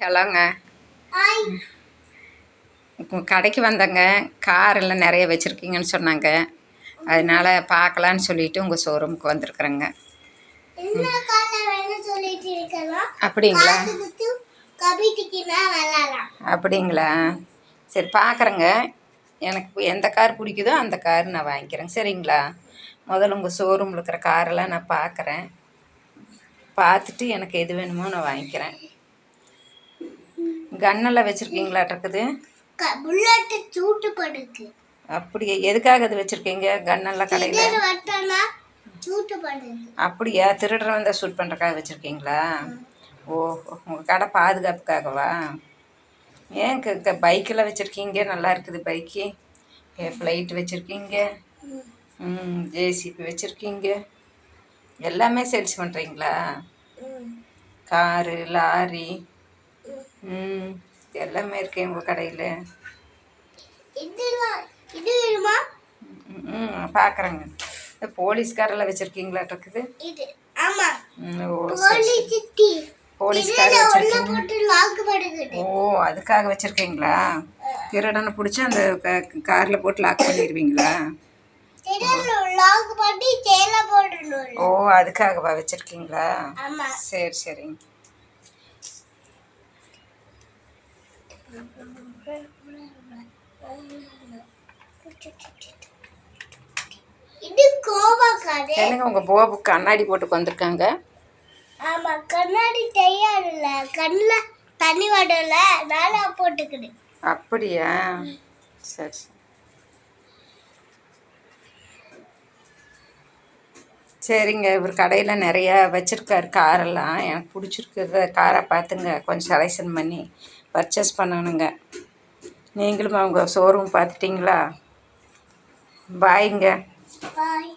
ஹலோங்க. கடைக்கு வந்தேங்க. கார் எல்லாம் நிறைய வச்சுருக்கீங்கன்னு சொன்னாங்க. அதனால பார்க்கலான்னு சொல்லிட்டு உங்கள் ஷோரூமுக்கு வந்திருக்குறேங்க. அப்படிங்களா? அப்படிங்களா? சரி பார்க்குறேங்க. எனக்கு எந்த கார் பிடிக்குதோ அந்த கார் நான் வாங்கிக்கிறேன். சரிங்களா? முதல்ல உங்கள் ஷோரூமில் இருக்கிற காரெல்லாம் நான் பார்க்குறேன். பார்த்துட்டு எனக்கு எது வேணுமோ நான் வாங்கிக்கிறேன். கன்னெல்லாம் வச்சுருக்கீங்களாட்டிருக்குது. புல்லட் சூட்டு படுக்கு. அப்படியே எதுக்காக அது வச்சுருக்கீங்க கன்னெல்லாம் கடையில்? அப்படியா? திருடுற வந்தால் ஷூட் பண்ணுறக்காக வச்சுருக்கீங்களா? ஓஹோ, உங்கள் கடை பாதுகாப்புக்காகவா? ஏன் பைக்கெல்லாம் வச்சுருக்கீங்க, நல்லா இருக்குது பைக்கு. ஃப்ளைட் வச்சுருக்கீங்க, ஜேசிபி வச்சுருக்கீங்க, எல்லாமே சேல்ஸ் பண்ணுறீங்களா? காரு, லாரி, எல்லாமே இருக்கே உங்கள் கடையில். பார்க்குறேங்க. போலீஸ்காரெல்லாம் வச்சுருக்கீங்களாட்டிருக்குது. போலீஸ்கார் வச்சுருக்கீங்க. ஓ, அதுக்காக வச்சுருக்கீங்களா? திருடனை பிடிச்சி அந்த காரில் போட்டு லாக் பண்ணிடுவீங்களா? ஓ, அதுக்காகவா வச்சுருக்கீங்களா? சரி சரிங்க. என்னங்க உங்கள் போபு கண்ணாடி போட்டு வந்திருக்காங்க? ஆமா, கண்ணாடி தெரியாதுல்ல, கண்ணுல தண்ணி வரல, நானா போட்டுக்கிறேன். அப்படியா? சரி சரி. சரிங்க. இவர் கடையில் நிறையா வச்சுருக்காரு காரெல்லாம். எனக்கு பிடிச்சிருக்குற காரை பார்த்துங்க கொஞ்சம் செலெக்ஷன் பண்ணி பர்ச்சேஸ் பண்ணணுங்க. நீங்களும் அவங்க ஷோரூம் பார்த்துட்டிங்களா? பாய்ங்க. பாய்.